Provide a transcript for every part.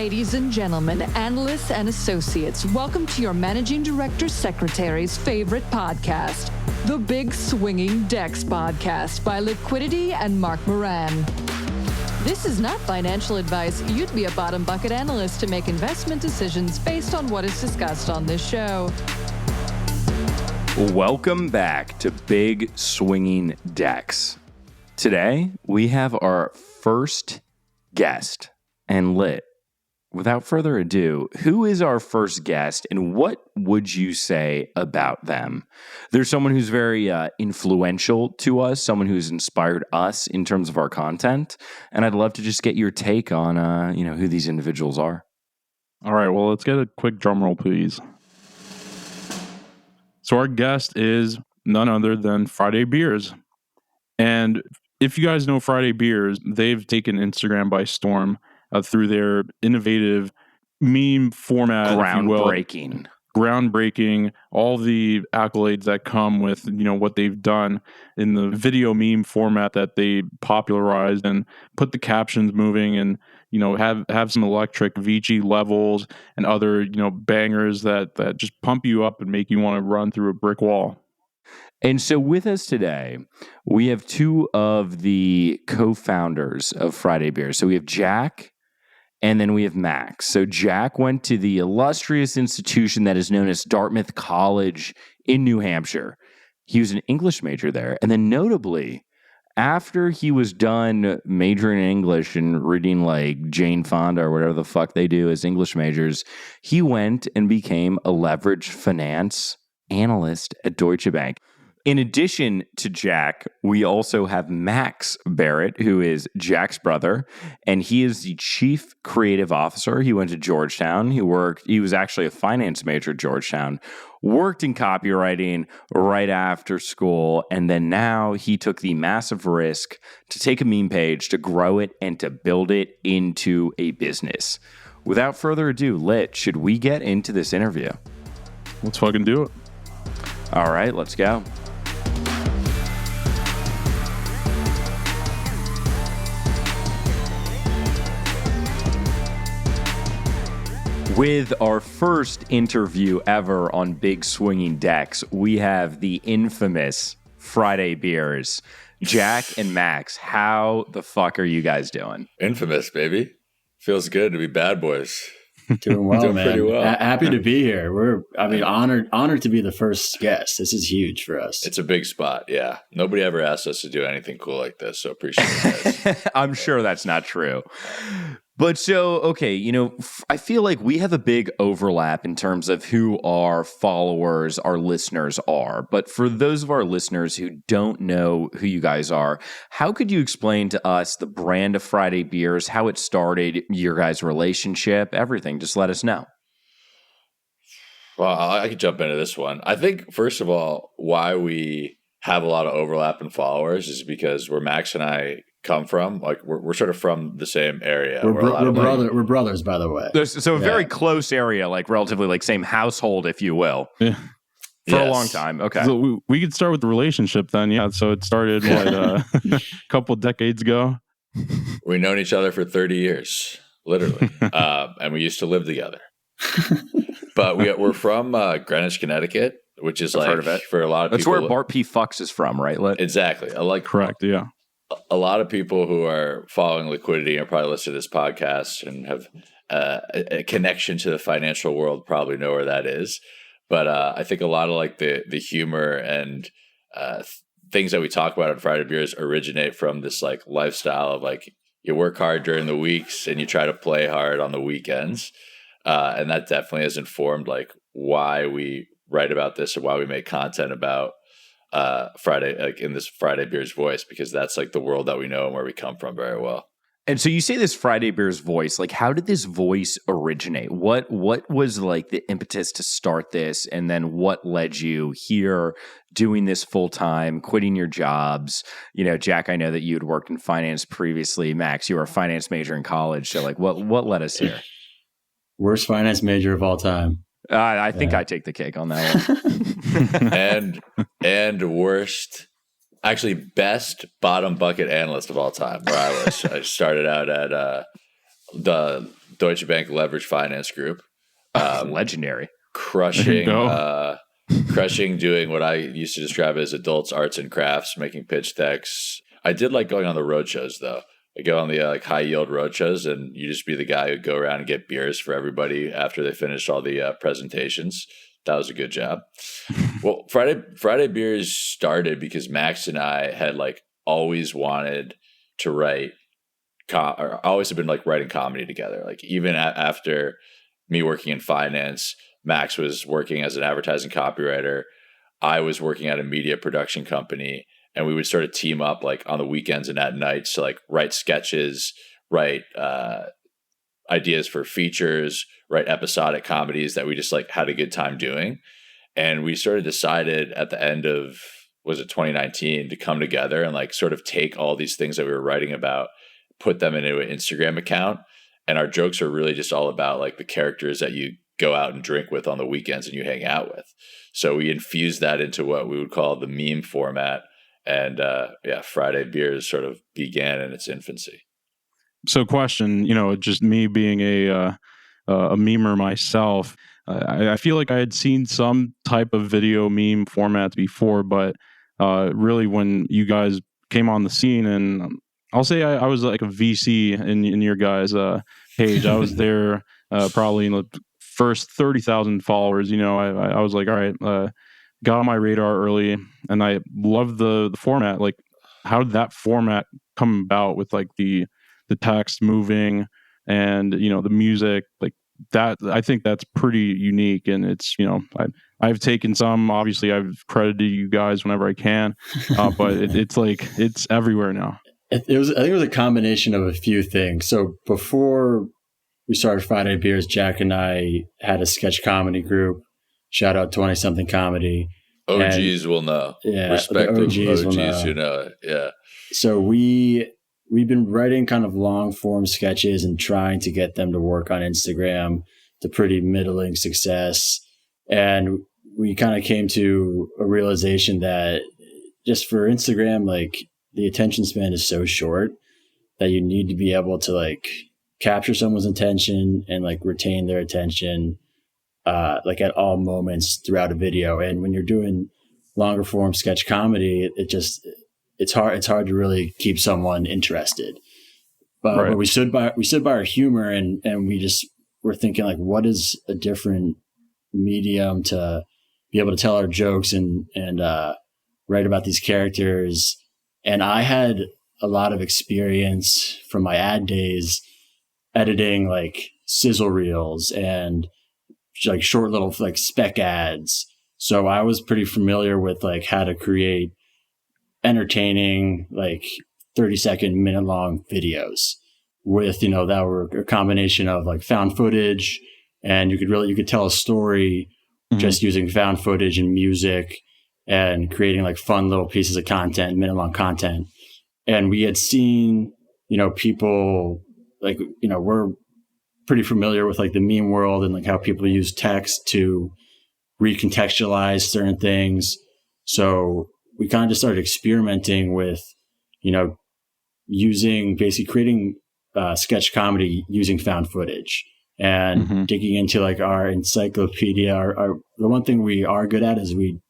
Ladies and gentlemen, analysts and associates, welcome to your Managing Director Secretary's favorite podcast, the Big Swinging Decks Podcast by Litquidity and Mark Moran. This is not financial advice. You'd be a bottom bucket analyst to make investment decisions based on what is discussed on this show. Welcome back to Big Swinging Decks. Today, we have our first guest. And Lit, without further ado, who is our first guest and what would you say about them? There's someone who's very influential to us, someone who's inspired us in terms of our content, and I'd love to just get your take on who these individuals are. All right, well, let's get a quick drum roll, please. So our guest is none other than Friday Beers. And if you guys know Friday Beers, they've taken Instagram by storm through their innovative meme format. Groundbreaking, all the accolades that come with, what they've done in the video meme format that they popularized and put the captions moving and, have some electric Vici levels and other, bangers that just pump you up and make you want to run through a brick wall. And so with us today, we have two of the co-founders of Friday Beers. So we have Jack and then we have Max. So Jack went to the illustrious institution that is known as Dartmouth College in New Hampshire. He was an English major there. And then notably, after he was done majoring in English and reading like Jane Fonda or whatever the fuck they do as English majors, he went and became a leveraged finance analyst at Deutsche Bank. In addition to Jack, we also have Max Barrett, who is Jack's brother, and he is the chief creative officer. He went to Georgetown. He was actually a finance major at Georgetown, worked in copywriting right after school, and then now he took the massive risk to take a meme page, to grow it, and to build it into a business. Without further ado, Lit, should we get into this interview? Let's fucking do it. All right, let's go. With our first interview ever on Big Swinging Decks, we have the infamous Friday Beers. Jack and Max, how the fuck are you guys doing? Infamous, baby. Feels good to be bad boys. Doing well, Doing man. pretty well. Happy to be here. Honored to be the first guest. This is huge for us. It's a big spot, yeah. Nobody ever asked us to do anything cool like this, so appreciate it, guys. I'm sure that's not true. But so, okay, I feel like we have a big overlap in terms of who our followers, our listeners are. But for those of our listeners who don't know who you guys are, how could you explain to us the brand of Friday Beers, how it started, your guys' relationship, everything? Just let us know. Well, I could jump into this one. I think, first of all, why we have a lot of overlap in followers is because where Max and I come from, like we're sort of from the same area. We're brothers, by the way. So a very close area, like relatively like same household, if you will. Yeah. For a long time. Okay. So we could start with the relationship then. Yeah. So it started a couple decades ago. We've known each other for 30 years, literally. And we used to live together. But we're from Greenwich, Connecticut, which is I've heard of it. For a lot of That's people. That's where Bart P. Fucks is from, right? Exactly. Correct. Yeah. A lot of people who are following Liquidity and probably listen to this podcast and have a connection to the financial world probably know where that is. But I think a lot of like the humor and things that we talk about on Friday Beers originate from this like lifestyle of like you work hard during the weeks and you try to play hard on the weekends. And that definitely has informed like why we write about this and why we make content about Friday, like in this Friday Beers voice, because that's like the world that we know and where we come from very well. And so you say this Friday Beers voice, like how did this voice originate? What was like the impetus to start this? And then what led you here doing this full time, quitting your jobs? Jack, I know that you had worked in finance previously. Max, you were a finance major in college. So like what led us here? Worst finance major of all time. I think I take the cake on that one. and worst, actually best bottom bucket analyst of all time. Where I started out at the Deutsche Bank Leverage Finance Group. Legendary. Crushing doing what I used to describe as adults arts and crafts, making pitch decks. I did like going on the road shows though. I go on the like high yield road shows, and you just be the guy who'd go around and get beers for everybody after they finished all the presentations. That was a good job. Well, Friday Beers started because Max and I had like always wanted to write, or always have been like writing comedy together. Like even after me working in finance, Max was working as an advertising copywriter. I was working at a media production company, and we would sort of team up like on the weekends and at nights to like write sketches, write ideas for features, write episodic comedies that we just like had a good time doing. And we sort of decided at the end of, was it 2019, to come together and like sort of take all these things that we were writing about, put them into an Instagram account. And our jokes are really just all about like the characters that you go out and drink with on the weekends and you hang out with. So we infused that into what we would call the meme format. And Friday Beers sort of began in its infancy. So question, just me being a memer myself, I feel like I had seen some type of video meme formats before, but really when you guys came on the scene, and I'll say I was like a VC in your guys' page. I was there probably in the first 30,000 followers. I was like, all right, got on my radar early, and I loved the format. Like, how did that format come about with like the text moving and the music like that? I think that's pretty unique, and it's I've taken some. Obviously, I've credited you guys whenever I can, but it's like it's everywhere now. I think it was a combination of a few things. So before we started Friday Beers, Jack and I had a sketch comedy group. Shout out 20 something comedy. OGs will know. Yeah, respective OGs will know. Who know it. Yeah. So we've been writing kind of long form sketches and trying to get them to work on Instagram to pretty middling success. And we kind of came to a realization that just for Instagram, like the attention span is so short that you need to be able to like capture someone's attention and like retain their attention like at all moments throughout a video. And when you're doing longer form sketch comedy, it's hard to really keep someone interested. But we stood by our humor, and we're thinking like, what is a different medium to be able to tell our jokes and write about these characters. And I had a lot of experience from my ad days editing like sizzle reels and like short little like spec ads. So I was pretty familiar with like how to create entertaining like 30-second, minute-long videos with that were a combination of like found footage, and you could tell a story just using found footage and music and creating like fun little pieces of content, minute-long content. And we had seen people like we're pretty familiar with like the meme world and like how people use text to recontextualize certain things. So we kind of just started experimenting with, creating sketch comedy using found footage and digging into like our encyclopedia. The one thing we are good at is we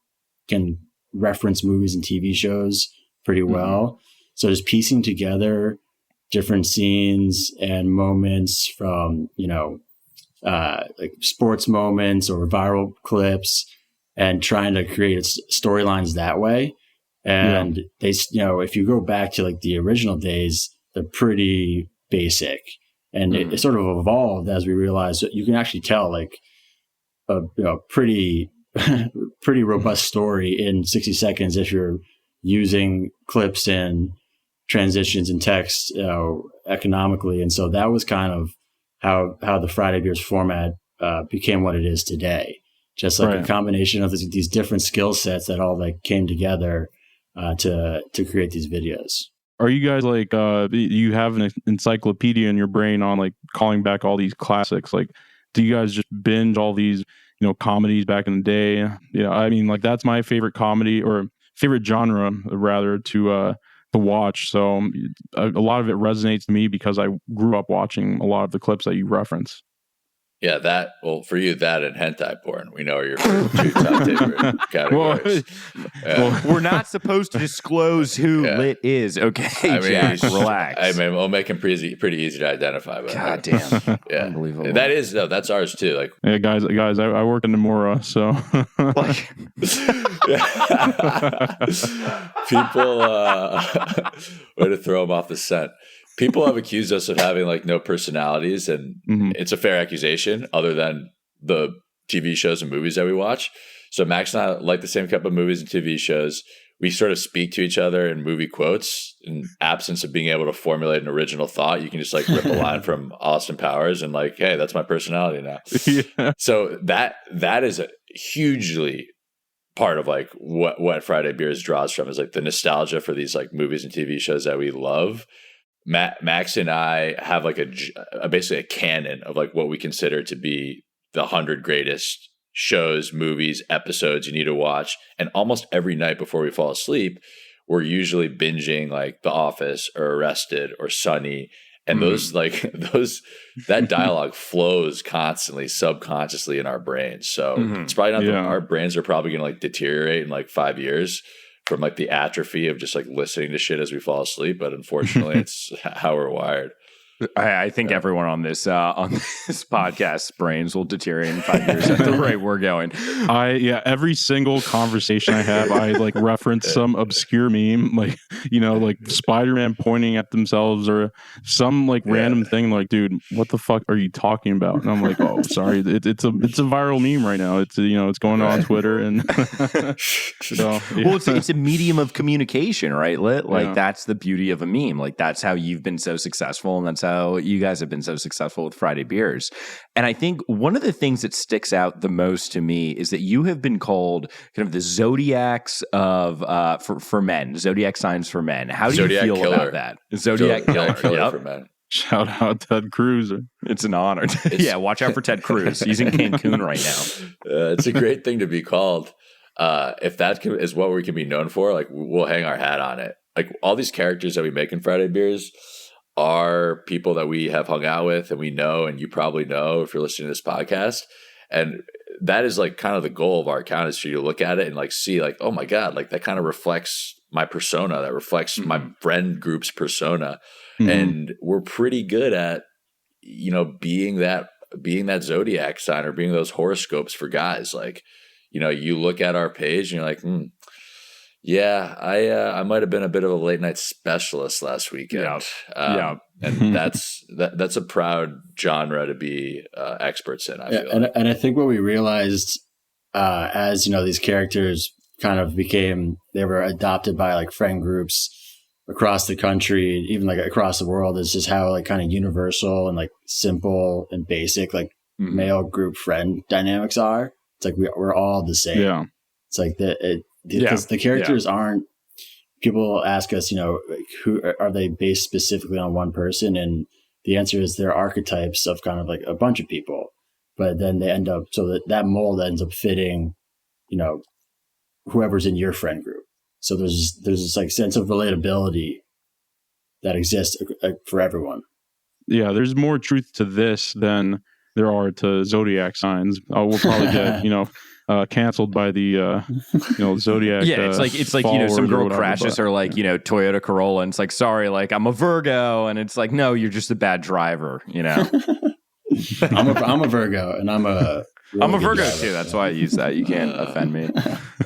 can reference movies and TV shows pretty well. So just piecing together different scenes and moments from, like sports moments or viral clips, and trying to create storylines that way. And they, if you go back to like the original days, they're pretty basic, and it sort of evolved as we realized that you can actually tell like a pretty robust story in 60 seconds if you're using clips and transitions and text economically. And so that was kind of how the Friday Beers format became what it is today. Just like a combination of these different skill sets that all like came together to create these videos. Are you guys like you have an encyclopedia in your brain on like calling back all these classics? Like, do you guys just binge all these comedies back in the day? I mean, like that's my favorite comedy or favorite genre rather to to watch. So a lot of it resonates to me because I grew up watching a lot of the clips that you reference. Yeah, for you, that and hentai porn, we know are your two top favorite categories. Well, we're not supposed to disclose who Lit is. Okay, Jack, relax. I mean, we'll make him pretty ezy to identify. But God damn. Yeah. Unbelievable. That's ours too. Like, yeah, guys, I work in Nomura, so people, way to throw them off the scent. People have accused us of having like no personalities, and it's a fair accusation other than the TV shows and movies that we watch. So Max and I like the same couple of movies and TV shows. We sort of speak to each other in movie quotes. In absence of being able to formulate an original thought, you can just like rip a line from Austin Powers and like, hey, that's my personality now. Yeah. So that is a hugely part of like what Friday Beers draws from is like the nostalgia for these like movies and TV shows that we love. Max and I have like basically a canon of like what we consider to be the 100 greatest shows, movies, episodes you need to watch. And almost every night before we fall asleep, we're usually binging like The Office or Arrested or Sunny. And that dialogue flows constantly, subconsciously in our brains. So it's probably not our brains are probably going to like deteriorate in like 5 years from like the atrophy of just like listening to shit as we fall asleep. But unfortunately, it's how we're wired. I think everyone on this podcast's brains will deteriorate in 5 years at the rate we're going. Every single conversation I have, I like reference some obscure meme, like, you know, like Spider-Man pointing at themselves or some like random thing like, dude, what the fuck are you talking about? And I'm like, oh, sorry. It's a viral meme right now. It's, you know, it's going on Twitter and so, well, it's a medium of communication, right? Like that's the beauty of a meme. Like that's how you've been so successful, and that's how you guys have been so successful with Friday Beers. And I think one of the things that sticks out the most to me is that you have been called kind of the Zodiacs of for men, Zodiac Signs for men. How do you feel about that? Zodiac Killer for men. Shout out Ted Cruz. It's an honor. Yeah, watch out for Ted Cruz. He's in Cancun right now. It's a great thing to be called. If that is what we can be known for, like we'll hang our hat on it. Like all these characters that we make in Friday Beers are people that we have hung out with and we know, and you probably know if you're listening to this podcast. And that is like kind of the goal of our account is for you to look at it and like see like, oh my God, like that kind of reflects my persona, that reflects my friend group's persona. And we're pretty good at, you know, being that zodiac sign or being those horoscopes for guys. Like, you know, you look at our page and you're like, yeah, I might have been a bit of a late night specialist last weekend. And that's a proud genre to be experts in. I feel like. And I think what we realized as you know these characters kind of they were adopted by like friend groups across the country, even like across the world, is just how like kind of universal and like simple and basic like male group friend dynamics are. It's like we're all the same. Yeah, it's like because the characters aren't. People ask us, you know, who are they based specifically on one person? And the answer is they're archetypes of kind of like a bunch of people, but then they end up so that mold ends up fitting, you know, whoever's in your friend group. So there's this like sense of relatability that exists for everyone. Yeah, there's more truth to this than there are to zodiac signs. We'll probably get, you know, canceled by the you know, Zodiac. Yeah, it's like you know, some girl crashes her like, you know, Toyota Corolla and it's like, sorry, like I'm a Virgo, and it's like, no, you're just a bad driver, you know. I'm a Virgo and I'm a Virgo driver, too. That's why I use that. You can't offend me.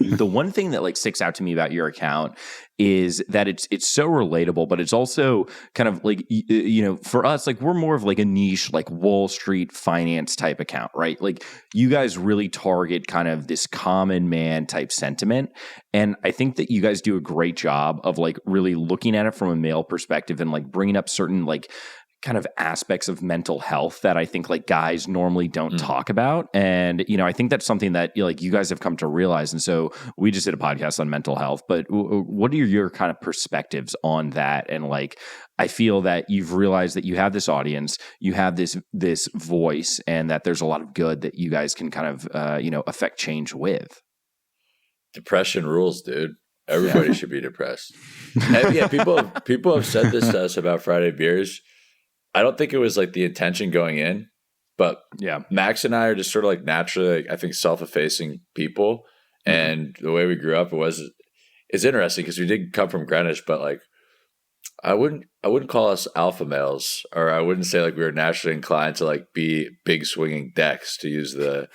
The one thing that like sticks out to me about your account is that it's so relatable, but it's also kind of like, you know, for us, like we're more of like a niche, like Wall Street finance type account, right? Like you guys really target kind of this common man type sentiment. And I think that you guys do a great job of like really looking at it from a male perspective and like bringing up certain like kind of aspects of mental health that I think like guys normally don't talk about. And, you know, I think that's something that like you guys have come to realize. And so we just did a podcast on mental health, but what are your kind of perspectives on that? And like, I feel that you've realized that you have this audience, you have this voice, and that there's a lot of good that you guys can kind of, you know, affect change with. Depression rules, dude. Everybody should be depressed. And yeah, people have said this to us about Friday beers. I don't think it was like the intention going in, but yeah, Max and I are just sort of like naturally, I think, self-effacing people. And the way we grew up, it's interesting because we did come from Greenwich, but like I wouldn't call us alpha males, or I wouldn't say like we were naturally inclined to like be big swinging decks, to use the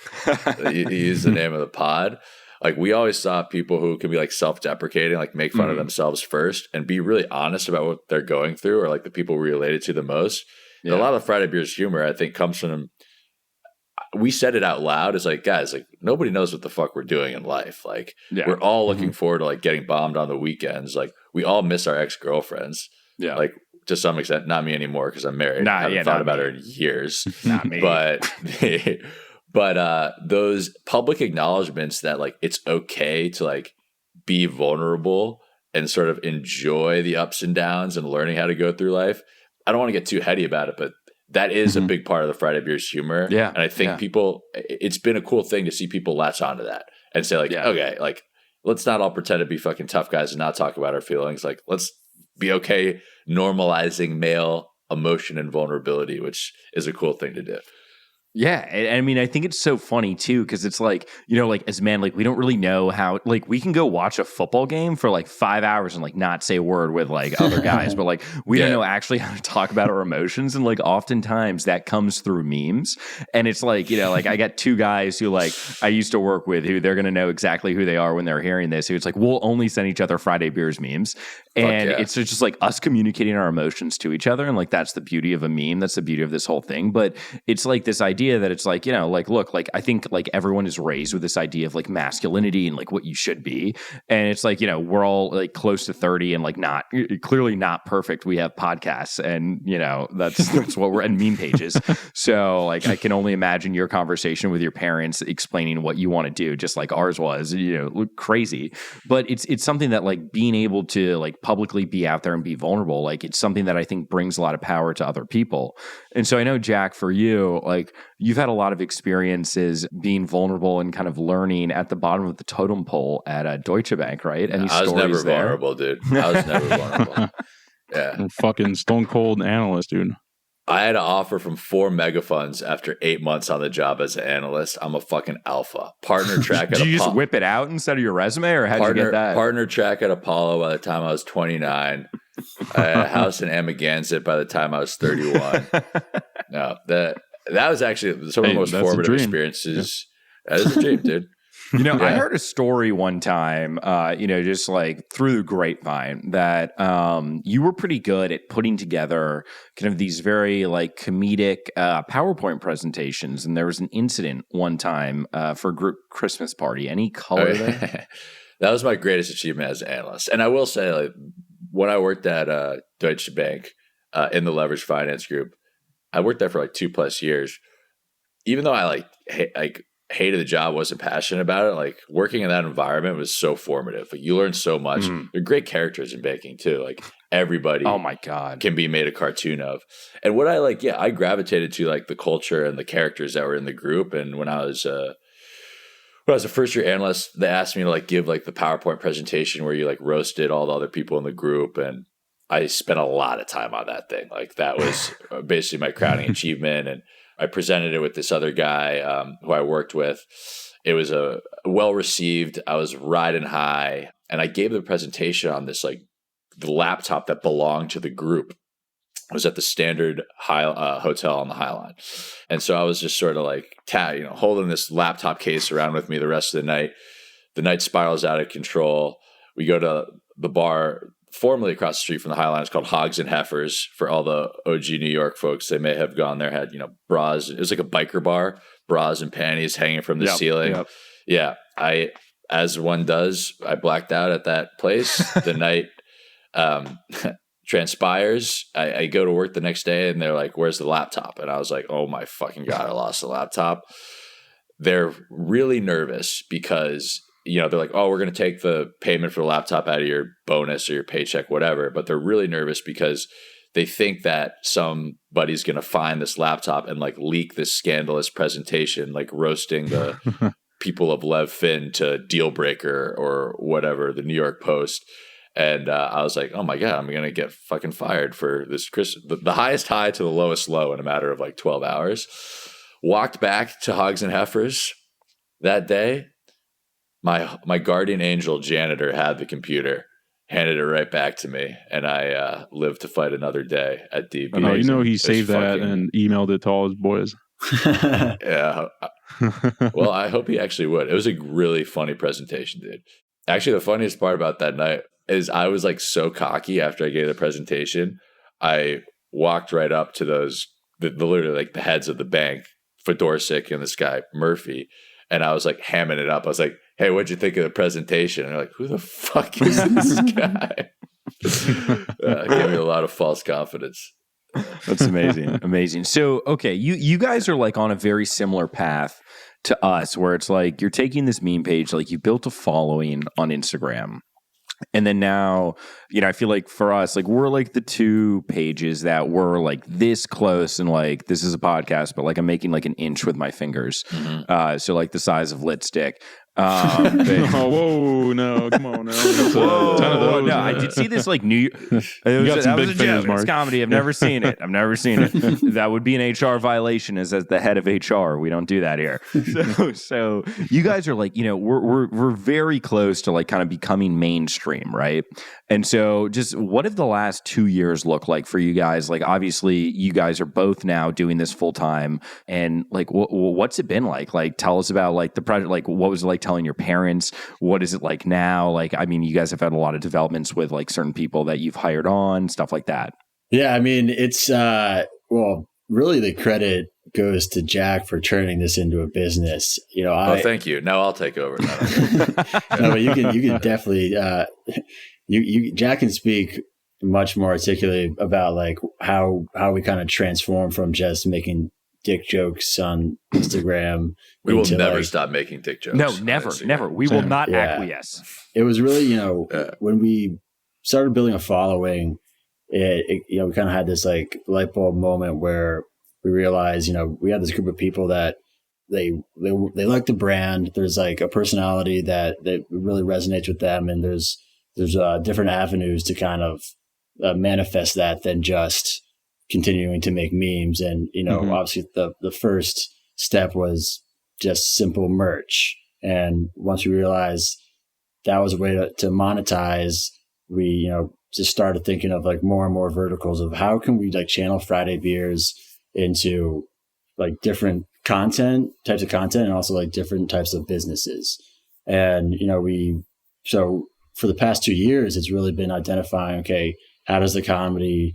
use the name of the pod. Like we always saw people who can be like self-deprecating, like make fun of themselves first and be really honest about what they're going through, or like the people we related to the most. Yeah. A lot of Friday Beers humor, I think, comes from, we said it out loud. It's like, guys, like nobody knows what the fuck we're doing in life. Like we're all looking forward to like getting bombed on the weekends. Like we all miss our ex-girlfriends. Yeah. Like to some extent, not me anymore because I'm married. I haven't thought about her in years. Not me. But those public acknowledgments that like it's okay to like be vulnerable and sort of enjoy the ups and downs and learning how to go through life. I don't want to get too heady about it, but that is a big part of the Friday Beers humor. Yeah. And I think it's been a cool thing to see people latch onto that and say like, okay, like let's not all pretend to be fucking tough guys and not talk about our feelings. Like let's be okay normalizing male emotion and vulnerability, which is a cool thing to do. Yeah. I mean, I think it's so funny too, because it's like, you know, like as men, like we don't really know how, like we can go watch a football game for like 5 hours and like not say a word with like other guys, but like we don't know actually how to talk about our emotions. And like oftentimes that comes through memes. And it's like, you know, like I got two guys who like I used to work with who they're going to know exactly who they are when they're hearing this. Who it's like, we'll only send each other Friday Beers memes. And it's just like us communicating our emotions to each other. And like, that's the beauty of a meme. That's the beauty of this whole thing. But it's like this idea that it's like, you know, like, look, like I think like everyone is raised with this idea of like masculinity and like what you should be. And it's like, you know, we're all like close to 30 and like not clearly not perfect. We have podcasts and, you know, that's what we're and meme pages. So like, I can only imagine your conversation with your parents explaining what you want to do, just like ours was, you know, crazy. But it's something that like being able to like publicly be out there and be vulnerable, like it's something that I think brings a lot of power to other people. And so I know, Jack, for you, like you've had a lot of experiences being vulnerable and kind of learning at the bottom of the totem pole at Deutsche Bank, right? Any I was never there? vulnerable, dude. I was never vulnerable. Yeah. Fucking stone cold analyst, dude. I had an offer from 4 mega funds after 8 months on the job as an analyst. I'm a fucking alpha. Partner track at Did you just whip it out instead of your resume, or how'd you get that? Partner track at Apollo by the time I was 29. I had a house in Amagansett by the time I was 31. No, that was actually some of the most formative experiences. Yeah. That is a dream, dude. You know, I heard a story one time, you know, just like through the grapevine that you were pretty good at putting together kind of these very like comedic PowerPoint presentations. And there was an incident one time for a group Christmas party. Any color there? That was my greatest achievement as an analyst. And I will say, like, when I worked at Deutsche Bank in the leverage finance group, I worked there for like 2+ years. Even though I hated the job, wasn't passionate about it, like working in that environment was so formative. Like, you learn so much. They're great characters in banking too. Like everybody, oh my God, can be made a cartoon of. And what I gravitated to like the culture and the characters that were in the group. And when I was a first year analyst, they asked me to like give like the PowerPoint presentation where you like roasted all the other people in the group. And I spent a lot of time on that thing. Like that was basically my crowning achievement. And I presented it with this other guy who I worked with. It was a well received. I was riding high, and I gave the presentation on this like the laptop that belonged to the group. I was at the Standard Hotel on the High Line, and so I was just sort of like holding this laptop case around with me the rest of the night. The night spirals out of control. We go to the bar formerly across the street from the High Line. It's called Hogs and Heifers. For all the OG New York folks, they may have gone there, had, bras. It was like a biker bar, bras and panties hanging from the ceiling. Yep. Yeah. As one does, I blacked out at that place. The night transpires. I go to work the next day and they're like, "Where's the laptop?" And I was like, "Oh my fucking God, I lost the laptop." They're really nervous because they're like, "Oh, we're going to take the payment for the laptop out of your bonus or your paycheck, whatever." But they're really nervous because they think that somebody's going to find this laptop and like leak this scandalous presentation, like roasting the people of Lev Fin to Deal Breaker or whatever, the New York Post. And I was like, oh my God, I'm going to get fucking fired for this. The highest high to the lowest low in a matter of like 12 hours. Walked back to Hogs and Heifers that day. My guardian angel janitor had the computer, handed it right back to me, and I lived to fight another day at DB. Oh, you know, he saved that and emailed it to all his boys. Yeah. Well, I hope he actually would. It was a really funny presentation, dude. Actually, the funniest part about that night is I was like so cocky after I gave the presentation. I walked right up to literally like the heads of the bank, Fedorczyk and this guy, Murphy. And I was like hamming it up. I was like, hey, what'd you think of the presentation? And they're like, who the fuck is this guy? It gave me a lot of false confidence. That's amazing. Amazing. So, okay, you guys are like on a very similar path to us where it's like you're taking this meme page, like you built a following on Instagram. And then now, you know, I feel like for us, like we're like the two pages that were like this close and like this is a podcast, but like I'm making like an inch with my fingers. Mm-hmm. So like the size of Lit Stick. Whoa, no, come on now. Whoa, no, I did see this like New Year. That was a joke. It's comedy. I've never seen it. That would be an HR violation as the head of HR. We don't do that here. So you guys are like, you know, we're very close to like kind of becoming mainstream, right? And so just what have the last 2 years looked like for you guys? Like, obviously you guys are both now doing this full time, and like, what's it been like? Like, tell us about like the project. Like, what was it like telling your parents? What is it like now? Like, I mean, you guys have had a lot of developments with like certain people that you've hired on, stuff like that. Yeah, I mean, it's well, really the credit goes to Jack for turning this into a business. You know, thank you. Now I'll take over. No, but you can definitely Jack can speak much more articulately about like how we kind of transform from just making dick jokes on Instagram. We will never stop making dick jokes. No, never. We will not acquiesce. It was really, you know, when we started building a following, it you know, we kind of had this like light bulb moment where we realized, you know, we had this group of people that they like the brand. There's like a personality that really resonates with them, and there's different avenues to kind of manifest that than just continuing to make memes. And, you know, obviously the first step was just simple merch. And once we realized that was a way to monetize, we, you know, just started thinking of like more and more verticals of how can we like channel Friday beers into like different types of content and also like different types of businesses. And, you know, so for the past 2 years, it's really been identifying, okay, how does the comedy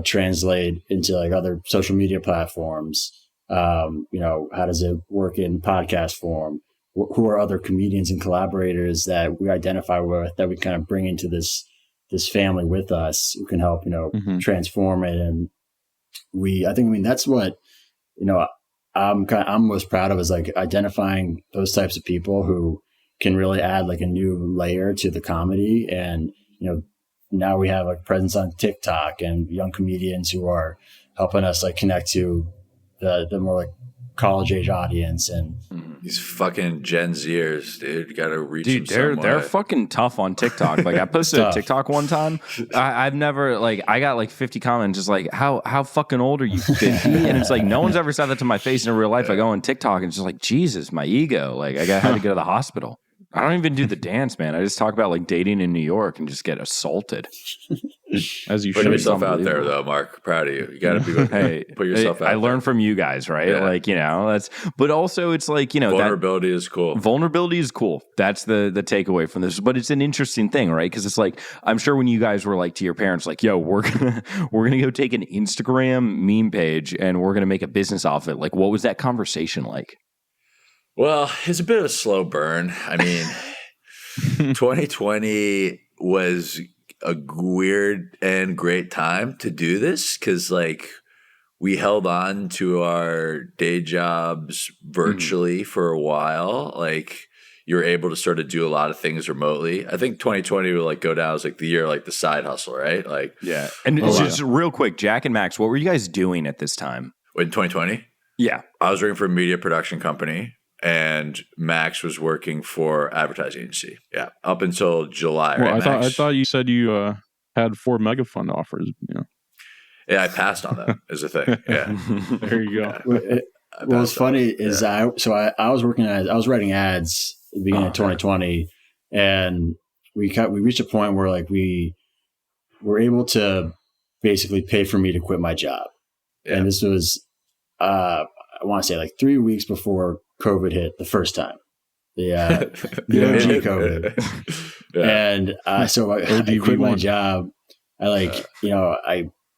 translate into like other social media platforms? You know, how does it work in podcast form? Who are other comedians and collaborators that we identify with that we kind of bring into this family with us who can help, you know, transform it? And that's what, you know, I'm most proud of is like identifying those types of people who can really add like a new layer to the comedy. And, you know, now we have like presence on TikTok and young comedians who are helping us like connect to the more like college age audience. And these fucking Gen Zers, dude, you gotta reach them some way. They're fucking tough on TikTok. Like I posted a TikTok one time. I've never like I got like 50 comments just like how fucking old are you? 50? And it's like no one's ever said that to my face in real life. I go on TikTok and it's just like Jesus, my ego. Like I had to go to the hospital. I don't even do the dance, man. I just talk about like dating in New York and just get assaulted. As you put yourself out there, though, Mark. Proud of you. You got to be put yourself out. I learned from you guys, right? Yeah. Like you know, but also it's like you know, vulnerability is cool. Vulnerability is cool. That's the takeaway from this. But it's an interesting thing, right? Because it's like I'm sure when you guys were like to your parents, like, "Yo, we're gonna go take an Instagram meme page and we're gonna make a business off it." Like, what was that conversation like? Well, it's a bit of a slow burn. I mean, 2020 was a weird and great time to do this because, like, we held on to our day jobs virtually for a while. Like, you were able to sort of do a lot of things remotely. I think 2020 will like go down as like the year, like the side hustle, right? Like, yeah. And just real quick, Jack and Max, what were you guys doing at this time? In 2020? Yeah. I was working for a media production company. and Max was working for advertising agency. Yeah, up until July. Well, right, I thought you said you had 4 mega fund offers. Yeah, I passed on them as a thing. Yeah, There you go. Well, what's funny is I was writing ads at the beginning of 2020, and we reached a point where like we were able to basically pay for me to quit my job. Yeah. And this was, I want to say like 3 weeks before COVID hit the first time, the OG COVID. Yeah. And so I quit my job. I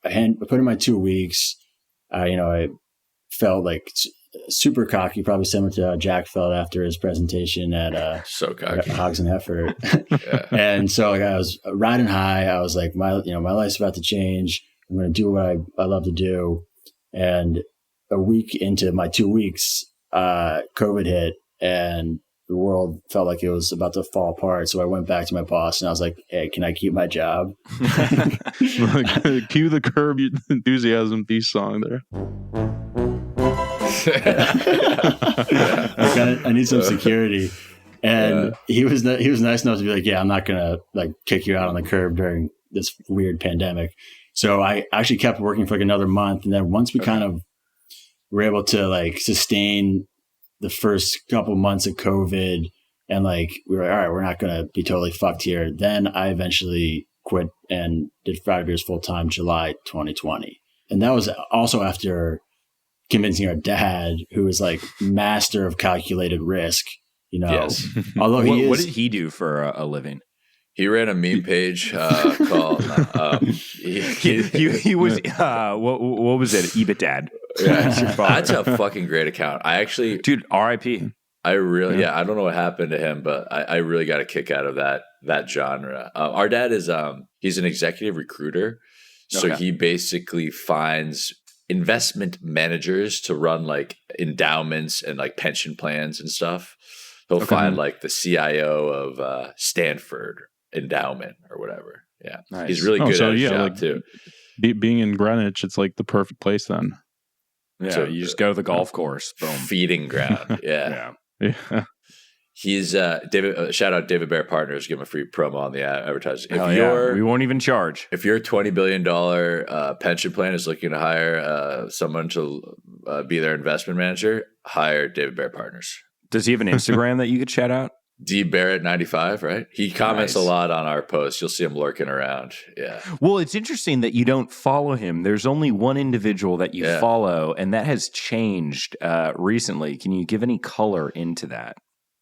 put in my 2 weeks. I felt like super cocky, probably similar to how Jack felt after his presentation at so cocky. Hogs and Heifer. Yeah. And so like, I was riding high. I was like, my life's about to change. I'm going to do what I love to do. And a week into my 2 weeks, COVID hit and the world felt like it was about to fall apart. So I went back to my boss and I was like, hey, can I keep my job? Cue the Curb Your Enthusiasm peace song there. I need some security. And he was nice enough to be like, yeah, I'm not going to like kick you out on the curb during this weird pandemic. So I actually kept working for like another month. And then once we kind of were able to like sustain the first couple months of COVID and like, we were like, all right, we're not going to be totally fucked here. Then I eventually quit and did Friday Beers full time July 2020. And that was also after convincing our dad, who is like master of calculated risk, Yes. Although what did he do for a living? He ran a meme page called. He was what was it? EBITDA. Yeah, that's a fucking great account. I actually, dude, RIP. I really, I don't know what happened to him, but I really got a kick out of that genre. Our dad is he's an executive recruiter, so he basically finds investment managers to run like endowments and like pension plans and stuff. He'll find like the CIO of Stanford endowment or whatever. Yeah, nice. He's really good at his job too. Being in Greenwich, it's like the perfect place then. Yeah, so you just go to the golf course. Boom, feeding ground. Yeah. He's David. Shout out David Barrett Partners. Give him a free promo on the advertising. We won't even charge. If your $20 billion pension plan is looking to hire someone to be their investment manager, hire David Barrett Partners. Does he have an Instagram that you could shout out? D Barrett 95, right? He comments a lot on our posts. You'll see him lurking around. Yeah. Well, it's interesting that you don't follow him. There's only one individual that you follow, and that has changed recently. Can you give any color into that?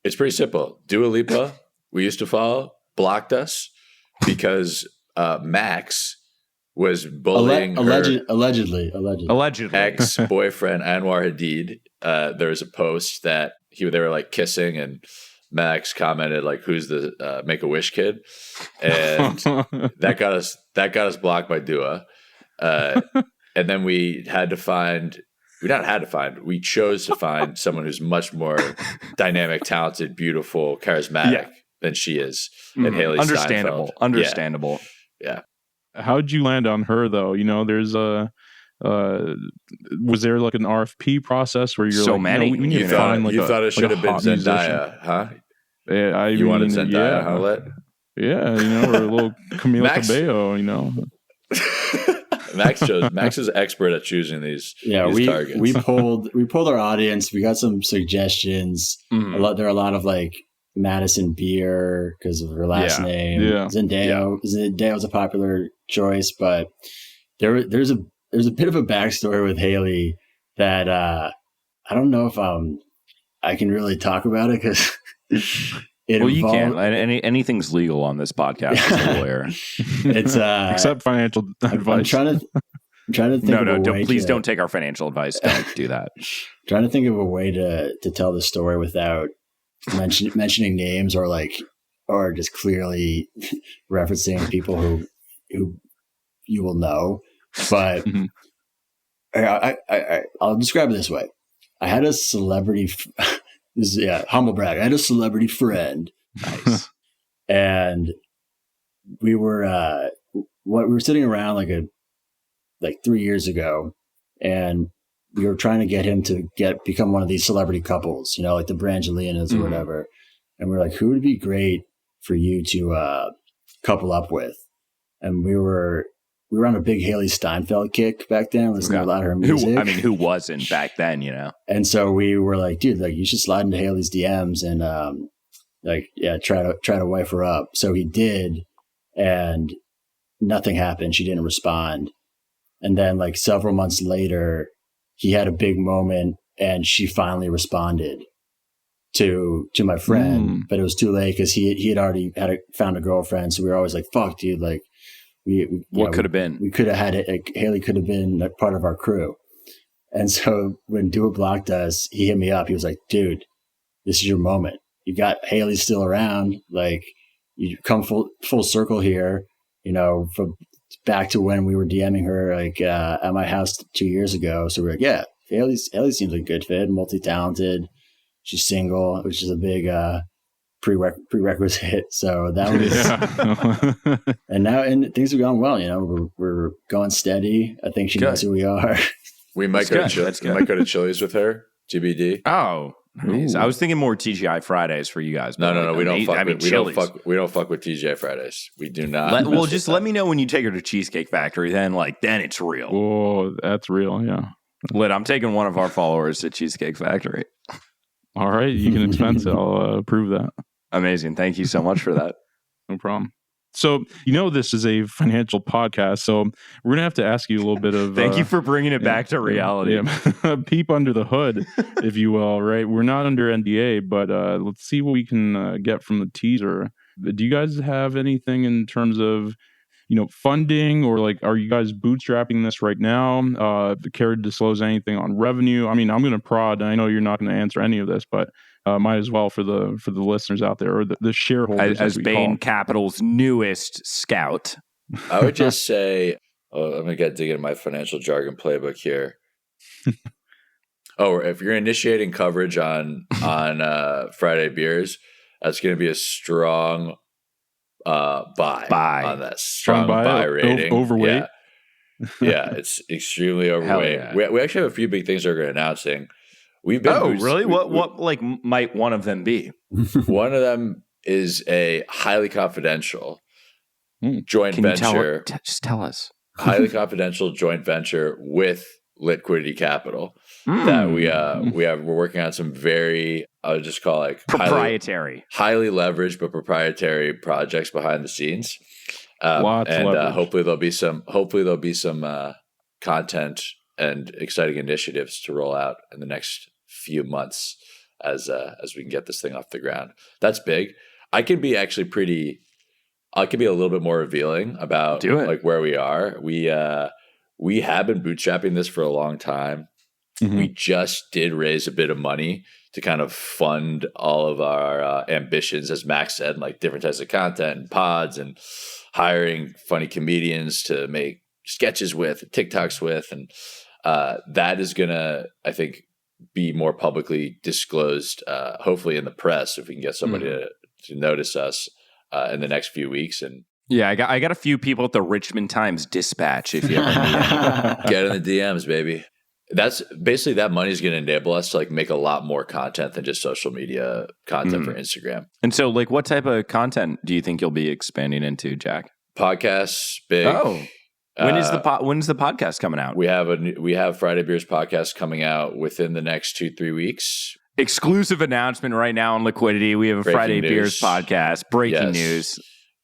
It's pretty simple. Dua Lipa, we used to follow, blocked us because Max was bullying allegedly ex-boyfriend Anwar Hadid. There was a post that they were like kissing, and Max commented like, "Who's the Make-A-Wish kid?" And that got us blocked by Dua. And then we chose to find someone who's much more dynamic, talented, beautiful, charismatic than she is. And Haley Steinfeld. Understandable. Yeah. How'd you land on her though? There's was there like an RFP process where you're we need to find like you thought it should have been Zendaya, huh? Yeah, you wanted Zendaya, huh? Yeah, or a little Camila Cabello, Max is expert at choosing these targets. we polled our audience. We got some suggestions. There are a lot of like Madison Beer because of her last name. Yeah. Zendaya was a popular choice, but there's a bit of a backstory with Haley that I don't know if I can really talk about it because you can. Anything's legal on this podcast as a lawyer. It's except financial advice. I'm trying to think. Please don't take our financial advice. Don't do that. Trying to think of a way to tell the story without mentioning names or just clearly referencing people who you will know. But I'll describe it this way. I had a celebrity. Humble brag. I had a celebrity friend. Nice. And we were sitting around like 3 years ago, and we were trying to get him to become one of these celebrity couples, like the Brangelinas or whatever. And we're like, who would be great for you to couple up with? And we were on a big Haley Steinfeld kick back then, listening to a lot of her music. Who wasn't back then, And so we were like, dude, like you should slide into Haley's DMs and try to wife her up. So he did, and nothing happened. She didn't respond. And then like several months later, he had a big moment and she finally responded to my friend, but it was too late because he had already found a girlfriend. So we were always like, fuck, dude, like what could have been? We could have had it. Like, Haley could have been a part of our crew. And so when Dua blocked us, he hit me up. He was like, dude, this is your moment. You got Haley still around. Like you come full circle here, from back to when we were DMing her like at my house 2 years ago. So we're like, yeah, Haley seems like a good fit, multi-talented. She's single, which is a big prerequisite. So that was, and things have gone well. We're going steady. I think she knows who we are. We might go to Chili's with her. GBD. Oh, nice. I was thinking more TGI Fridays for you guys. No. We don't fuck with TGI Fridays. We do not. Just let me know when you take her to Cheesecake Factory. Then it's real. Oh, that's real. Yeah. I'm taking one of our followers to Cheesecake Factory. All right, you can expense it. I'll approve that. Amazing. Thank you so much for that. No problem. So, this is a financial podcast, so we're going to have to ask you a little bit of... Thank you for bringing it back to reality. Yeah. Peep under the hood, if you will, right? We're not under NDA, but let's see what we can get from the teaser. Do you guys have anything in terms of, funding, or like, are you guys bootstrapping this right now? Care to disclose anything on revenue? I mean, I'm going to prod, and I know you're not going to answer any of this, but might as well for the listeners out there, or the shareholders. As Bain Capital's newest scout. I would just say, I'm going to dig into my financial jargon playbook here. If you're initiating coverage on Friday Beers, that's going to be a strong buy on that. Strong buy rating. Overweight. Yeah, it's extremely overweight. Yeah. We actually have a few big things that we're announcing. We've been really? What might one of them be? One of them is a highly confidential joint venture. Just tell us. Highly confidential joint venture with Litquidity Capital that we're working on some very, I would just call proprietary, highly leveraged but proprietary projects behind the scenes. Hopefully there'll be some content and exciting initiatives to roll out in the next few months as we can get this thing off the ground. That's big. I can be a little bit more revealing about where we are. We have been bootstrapping this for a long time. Mm-hmm. We just did raise a bit of money to kind of fund all of our ambitions, as Max said, like different types of content and pods and hiring funny comedians to make sketches with, TikToks with, and that is gonna, I think, be more publicly disclosed, hopefully in the press, if we can get somebody to notice us in the next few weeks. And yeah, I got a few people at the Richmond Times-Dispatch. If you ever need get in the DMs, baby. That's basically, that money is going to enable us to make a lot more content than just social media content for Instagram. And so, what type of content do you think you'll be expanding into, Jack? Podcasts, big. Oh. When's the podcast coming out? We have Friday Beers podcast coming out within the next 2-3 weeks. Exclusive announcement right now on Liquidity. We have a Friday Beers podcast. Breaking news.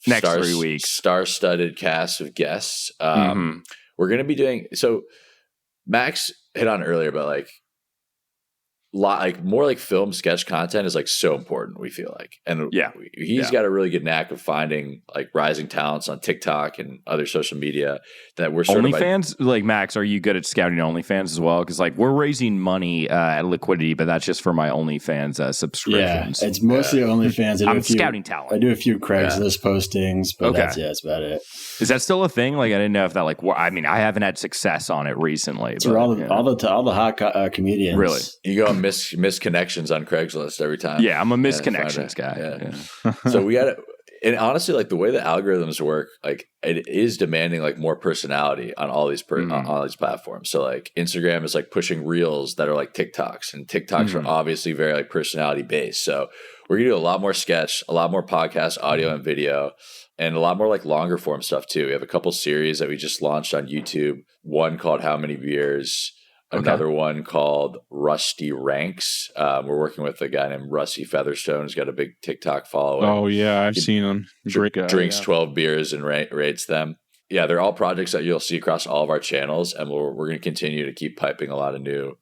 Next 3 weeks. Star-studded cast of guests. We're going to be doing, so Max hit on earlier about more film sketch content is so important, we feel like. And he's got a really good knack of finding rising talents on TikTok and other social media that we're sort OnlyFans? Max, are you good at scouting OnlyFans as well? Because we're raising money at Liquidity, but that's just for my OnlyFans subscriptions. Yeah, it's mostly OnlyFans. I'm scouting talent. I do a few Craigslist postings, but that's about it. Is that still a thing? I didn't know if that I haven't had success on it recently. It's all the hot comedians. Really? You go miss connections on Craigslist every time. Yeah, I'm a misconnections guy. Yeah. So we got And honestly, like the way the algorithms work, like it is demanding like more personality on all these on all these platforms. So like Instagram is like pushing reels that are like TikToks, and TikToks are obviously very like personality based. So we're gonna do a lot more sketch, a lot more podcast, audio and video, and a lot more like longer form stuff too. We have a couple series that we just launched on YouTube. One called How Many Beers. Another one called Rusty Ranks. We're working with a guy named Rusty Featherstone who's got a big TikTok following. Oh, yeah. I've seen him. Drinks 12 beers and rates them. Yeah, they're all projects that you'll see across all of our channels. And we're going to continue to keep piping a lot of new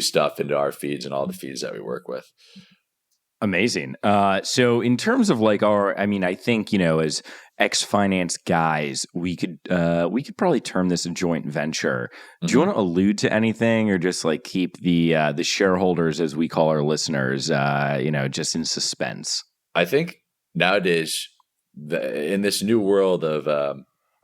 stuff into our feeds and all the feeds that we work with. Amazing. So in terms of like I think, as ex-finance guys, we could probably term this a joint venture. Do you want to allude to anything, or just like keep the shareholders, as we call our listeners, just in suspense? I think nowadays, in this new world of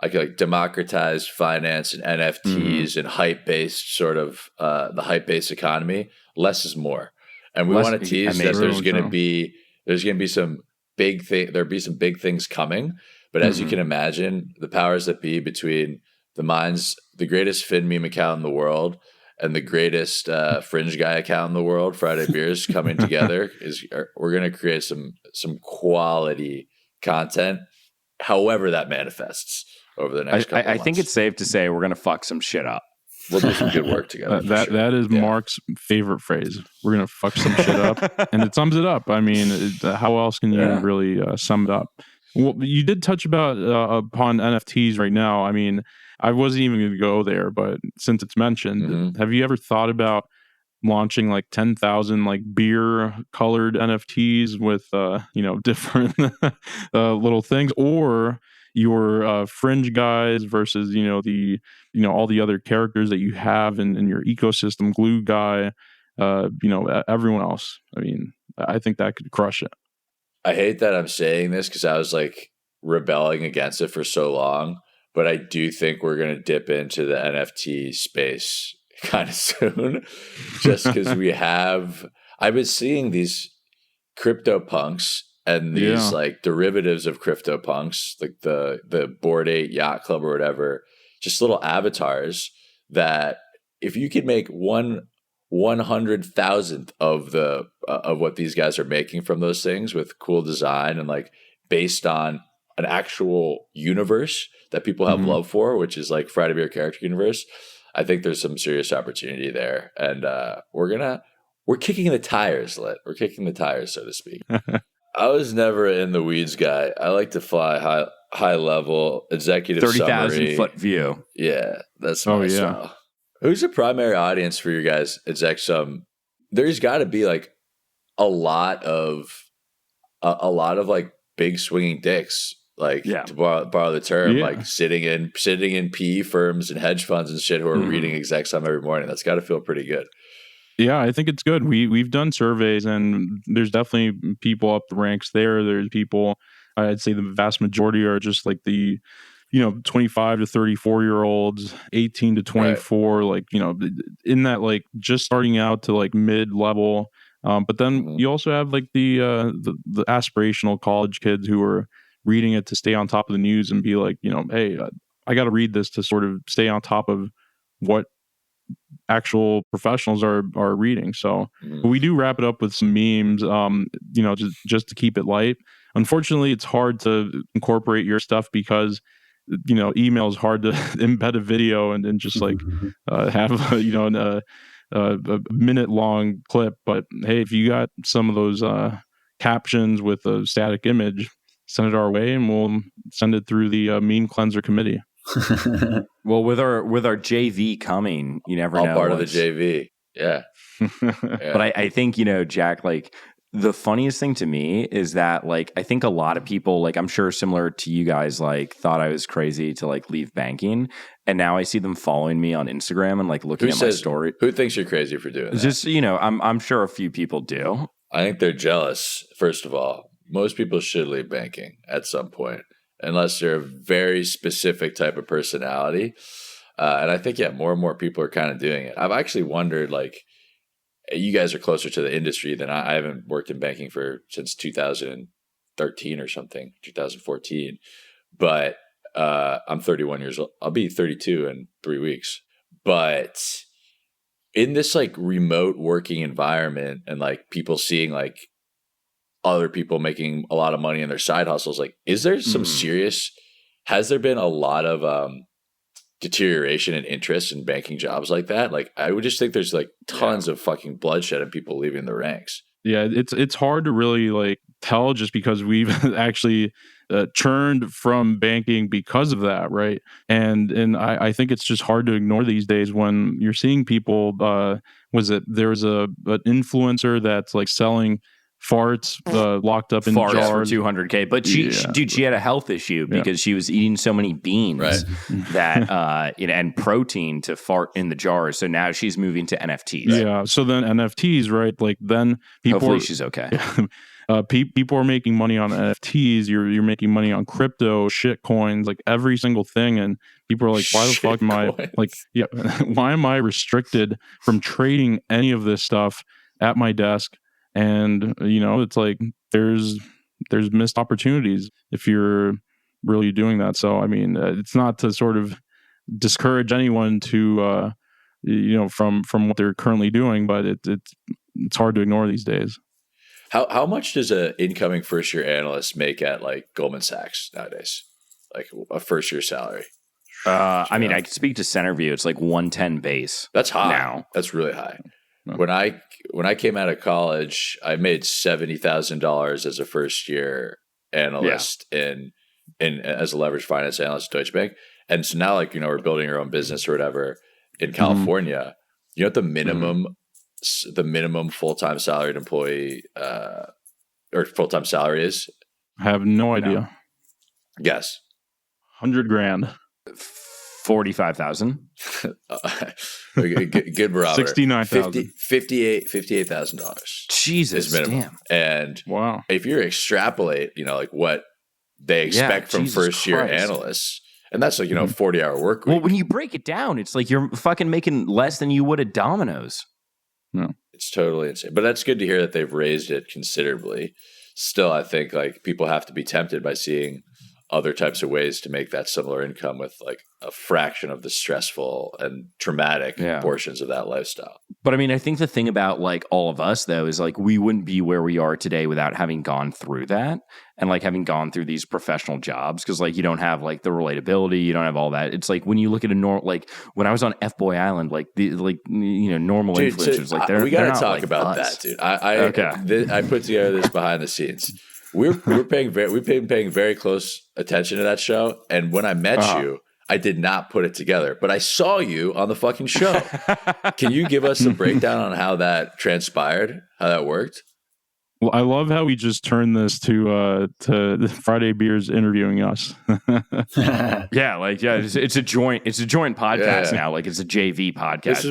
like democratized finance and NFTs and hype-based sort of the hype-based economy, less is more. And we want to tease that there's going to be some big thing. There'll be some big things coming. But as you can imagine, the powers that be between the greatest Fin meme account in the world and the greatest Fringe Guy account in the world, Friday Beers, coming together we're going to create some quality content, however that manifests over the next couple months. I think it's safe to say we're going to fuck some shit up. We'll do some good work together. That is Mark's favorite phrase. We're going to fuck some shit up. And it sums it up. I mean, how else can you really sum it up? Well, you did touch upon NFTs right now. I mean, I wasn't even going to go there, but since it's mentioned, have you ever thought about launching like 10,000 like beer colored NFTs with, different little things, or your Fringe guys versus, all the other characters that you have in your ecosystem, Glue Guy, everyone else? I mean, I think that could crush it. I hate that I'm saying this because I was like rebelling against it for so long, but I do think we're going to dip into the NFT space kind of soon, just because I've been seeing these crypto punks and these like derivatives of crypto punks, like the Bored Ape Yacht Club or whatever, just little avatars that if you could make 1/100,000th of what these guys are making from those things with cool design and like based on an actual universe that people have love for, which is like Friday Beer character universe, I think there's some serious opportunity there. And we're kicking the tires, We're kicking the tires, so to speak. I was never in the weeds guy. I like to fly high level executive 30,000 foot view. Yeah, that's my style. Who's the primary audience for your guys' exec sum? There's got to be like a lot of like big swinging dicks, like to borrow the term, like sitting in PE firms and hedge funds and shit who are reading exec sum every morning. That's got to feel pretty good. Yeah, I think it's good. We've done surveys, and there's definitely people up the ranks there. There's people, I'd say the vast majority are just like the 25 to 34 year olds, 18 to 24, like, in that, like, just starting out to like mid level. But then you also have like the aspirational college kids who are reading it to stay on top of the news and be like, hey, I got to read this to sort of stay on top of what actual professionals are reading. So we do wrap it up with some memes, just to keep it light. Unfortunately, it's hard to incorporate your stuff because email is hard to embed a video and just like have a minute long clip. But hey, if you got some of those captions with a static image, send it our way and we'll send it through the meme cleanser committee. Well, with our JV coming, you never know. All part of the JV. Yeah. But I think, Jack, like, the funniest thing to me is that, like, I think a lot of people, like, I'm sure similar to you guys, like, thought I was crazy to like leave banking, and now I see them following me on Instagram and like looking at my story. Who thinks you're crazy for doing that? Just, I'm sure a few people do. I think they're jealous. First of all, most people should leave banking at some point, unless they're a very specific type of personality. And I think, more and more people are kind of doing it. I've actually wondered, like, you guys are closer to the industry than I haven't worked in banking since 2003 2013 or something, 2014. But I'm 31 years old. I'll be 32 in 3 weeks. But in this like remote working environment and like people seeing like other people making a lot of money in their side hustles, like, is there some has there been a lot of deterioration in interest in banking jobs like that? Like, I would just think there's like tons of fucking bloodshed and people leaving the ranks. Yeah, it's hard to really like tell just because we've actually churned from banking because of that, right? And I think it's just hard to ignore these days when you're seeing people. There was an influencer that's like selling farts locked up in jars for $200K, but she had a health issue because she was eating so many beans that and protein to fart in the jars. So now she's moving to NFTs. Yeah. So then NFTs, right? Like then people. Hopefully she's okay. People are making money on NFTs. You're making money on crypto, shit coins, like every single thing. And people are like, why the fuck am I like? Yeah, why am I restricted from trading any of this stuff at my desk? And, it's like there's missed opportunities if you're really doing that. So, I mean, it's not to sort of discourage anyone to, from what they're currently doing, but it's hard to ignore these days. How much does an incoming first year analyst make at like Goldman Sachs nowadays? Like a first year salary? I mean, I can speak to Centerview. It's like 110 base. That's high. Now. That's really high. When I came out of college, I made $70,000 as a first year analyst in as a leveraged finance analyst at Deutsche Bank. And so now, like, we're building our own business or whatever in California. You know what the minimum full-time salaried employee or full-time salary is? I have no idea. Guess. $100,000. 45,000. Good barometer. 69,000. $58,000. Jesus, damn. And wow, if you extrapolate, like what they expect from first year analysts, and that's like 40-hour work week. Well, when you break it down, it's like you're fucking making less than you would at Domino's. No, it's totally insane. But that's good to hear that they've raised it considerably. Still, I think like people have to be tempted by seeing other types of ways to make that similar income with like a fraction of the stressful and traumatic portions of that lifestyle. But I mean, I think the thing about like all of us though is like we wouldn't be where we are today without having gone through that and like having gone through these professional jobs, because like you don't have like the relatability, you don't have all that. It's like when you look at a normal, like when I was on FBoy Island, like the normal influencers, like we got to talk like about that, dude. I put together this behind the scenes. We're paying very close attention to that show, and when I met you, I did not put it together, but I saw you on the fucking show. Can you give us a breakdown on how that transpired, how that worked? Well, I love how we just turned this to Friday Beers interviewing us. It's a joint podcast now. Like it's a JV podcast.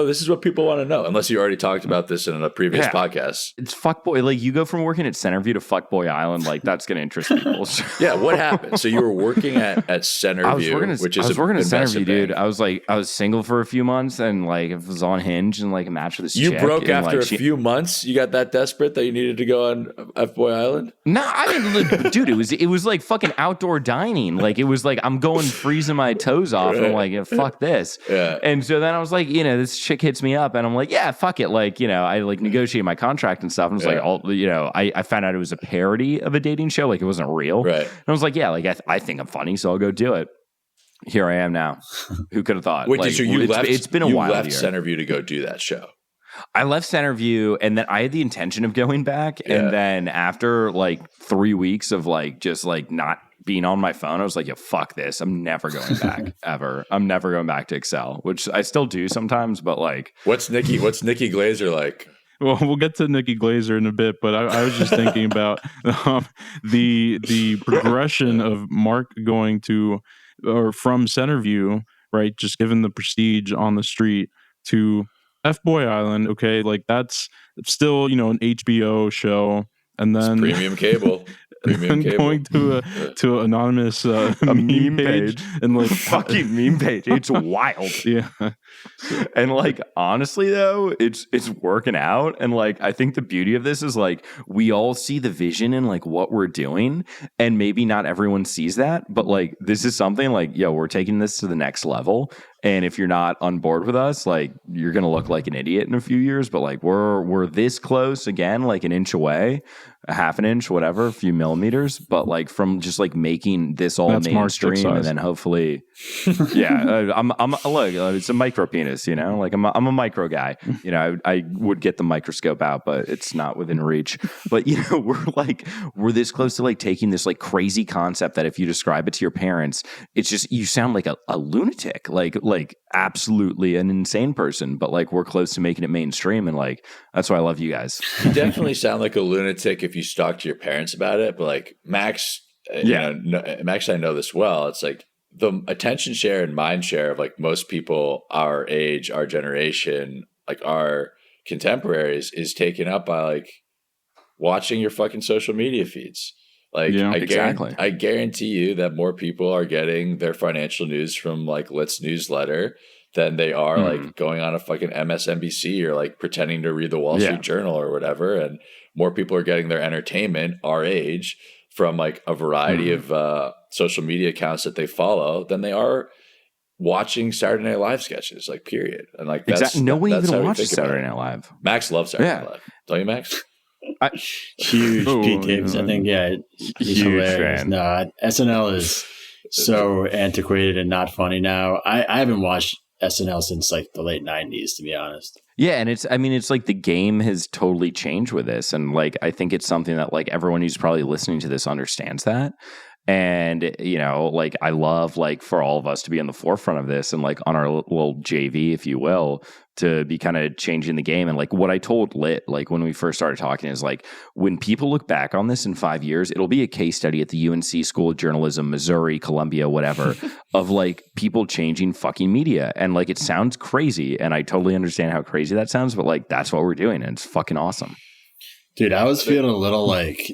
This is what people want to know. Unless you already talked about this in a previous podcast. It's fuckboy. Like you go from working at Centerview to FuckBoy Island. Like that's going to interest people. Yeah. What happened? So you were working at Centerview, I was working at Centerview, dude. I was single for a few months and like it was on Hinge and like a match with this chick. You broke after a few months. You got that desperate that you needed to go on FBoy Island? No, I mean, dude, it was like fucking outdoor dining. Like it was like I'm going freezing my toes off, and I'm like, fuck this. Yeah. And so then I was like, this chick hits me up, and I'm like, yeah, fuck it. Like, I like negotiated my contract and stuff, and it was like, I found out it was a parody of a dating show, like it wasn't real. Right. And I was like, yeah, like I think I'm funny, so I'll go do it. Here I am now. Who could have thought? Wait, like, so it's been a while. You left here. Centerview to go do that show. I left Centerview, and then I had the intention of going back. Yeah. And then after like 3 weeks of like just like not being on my phone, I was like, yeah, fuck this. I'm never going back ever. I'm never going back to Excel, which I still do sometimes. But like, what's Nikki Glaser like? Well, we'll get to Nikki Glaser in a bit, but I was just thinking about the progression of Mark going to or from Centerview, right? Just given the prestige on the street to FBoy Island, okay, like that's still an HBO show, and then it's premium cable. Premium cable. Going to an anonymous meme page and like fucking meme page. It's wild. Yeah. And like honestly though, it's working out. And like I think the beauty of this is like we all see the vision in like what we're doing, and maybe not everyone sees that, but like this is something like, yo, we're taking this to the next level. And if you're not on board with us, like you're gonna look like an idiot in a few years. But like we're this close again, like an inch away, a half an inch, whatever, a few millimeters. But like from just like making this all mainstream, and then hopefully, yeah, I'm look, it's a micro penis, you know, like I'm a micro guy. You know, I would get the microscope out, but it's not within reach. But you know, we're this close to like taking this like crazy concept that if you describe it to your parents, it's just you sound like a lunatic, like absolutely an insane person, but like we're close to making it mainstream, and like that's why I love you guys. You definitely sound like a lunatic if you talk to your parents about it, but like Max, Max and I know this well. It's like the attention share and mind share of like most people our age, our generation, like our contemporaries is taken up by like watching your fucking social media feeds. Like I guarantee you that more people are getting their financial news from like Lit's newsletter than they are like going on a fucking MSNBC or like pretending to read the Wall Street Journal or whatever. And more people are getting their entertainment, our age, from like a variety of social media accounts that they follow than they are watching Saturday Night Live sketches, like period. And like that's no one even watches Saturday Night Live. Max loves Saturday Night Live. Don't you, Max? Huge Pete Davis. I think, he's hilarious. Fan. No, SNL is so antiquated and not funny now. I haven't watched SNL since like the late 90s, to be honest. Yeah, and it's like the game has totally changed with this, and like I think it's something that like everyone who's probably listening to this understands that. And, you know, like I love like for all of us to be on the forefront of this and like on our little JV, if you will, to be kind of changing the game. And like what I told Lit, like when we first started talking is like when people look back on this in 5 years, it'll be a case study at the UNC School of Journalism, Missouri, Columbia, whatever, of like people changing fucking media. And like it sounds crazy. And I totally understand how crazy that sounds, but like that's what we're doing. And it's fucking awesome. Dude, I was feeling a little like,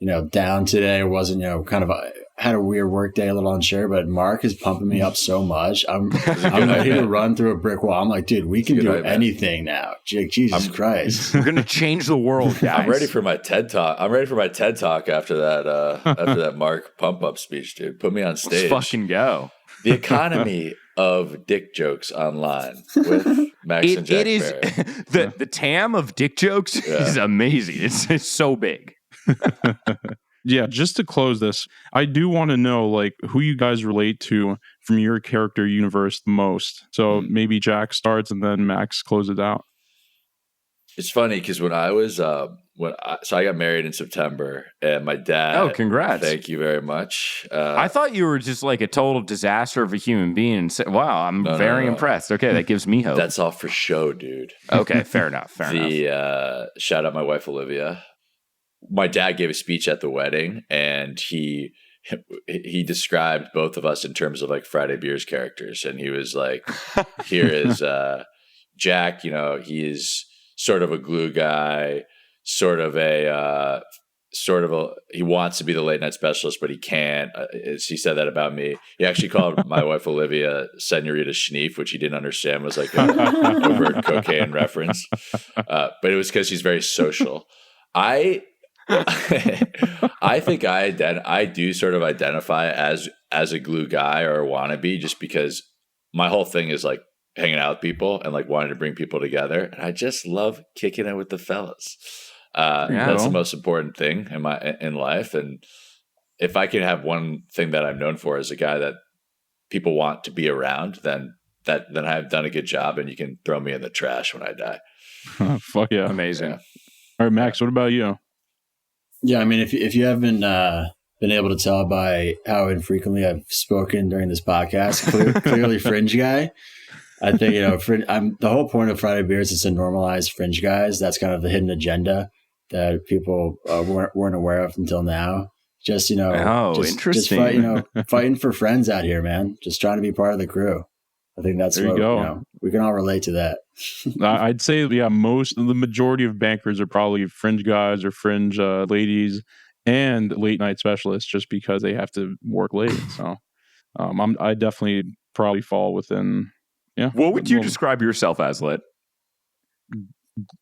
you know, down today. Wasn't, you know, kind of had a weird work day, a little unsure, but Mark is pumping me up so much. I'm ready to run through a brick wall. I'm like, dude, we can do anything now. Jesus Christ. We're going to change the world, guys. I'm ready for my TED Talk. After that Mark pump up speech, dude. Put me on stage. Let's fucking go. The economy of dick jokes online with Max and Jack Barrett. The TAM of dick jokes is amazing. It's so big. Yeah, just to close this, I do want to know like who you guys relate to from your character universe the most. So maybe Jack starts and then Max closes it out. It's funny because when I was so I got married in September, and my dad. Oh, congrats! Thank you very much. I thought you were just like a total disaster of a human being. Wow, I'm very impressed. Okay, that gives me hope. That's all for show, dude. Okay, fair enough. Fair enough. Shout out my wife Olivia. My dad gave a speech at the wedding, and he described both of us in terms of like Friday Beers characters, and he was like, "Here is Jack. You know, he is sort of a glue guy, sort of a he wants to be the late night specialist, but he can't." He said that about me. He actually called my wife Olivia Senorita Schneef, which he didn't understand was like an overt cocaine reference, but it was because he's very social. I think I do sort of identify as a glue guy or a wannabe, just because my whole thing is like hanging out with people and like wanting to bring people together, and I just love kicking it with the fellas. That's the most important thing in life, and if I can have one thing that I'm known for as a guy that people want to be around, then I've done a good job, and you can throw me in the trash when I die. Fuck yeah, amazing. Yeah. All right, Max, what about you? Yeah, I mean, if you haven't been able to tell by how infrequently I've spoken during this podcast, clearly fringe guy. I think, you know, the whole point of Friday Beers is to normalize fringe guys. That's kind of the hidden agenda that people weren't aware of until now. Just, you know, interesting. Fighting for friends out here, man. Just trying to be part of the crew. I think that's what, we can all relate to that. I'd say, the majority of bankers are probably fringe guys or fringe ladies. and late night specialist just because they have to work late. So I definitely probably fall within. Yeah. What would you describe yourself as, Lit?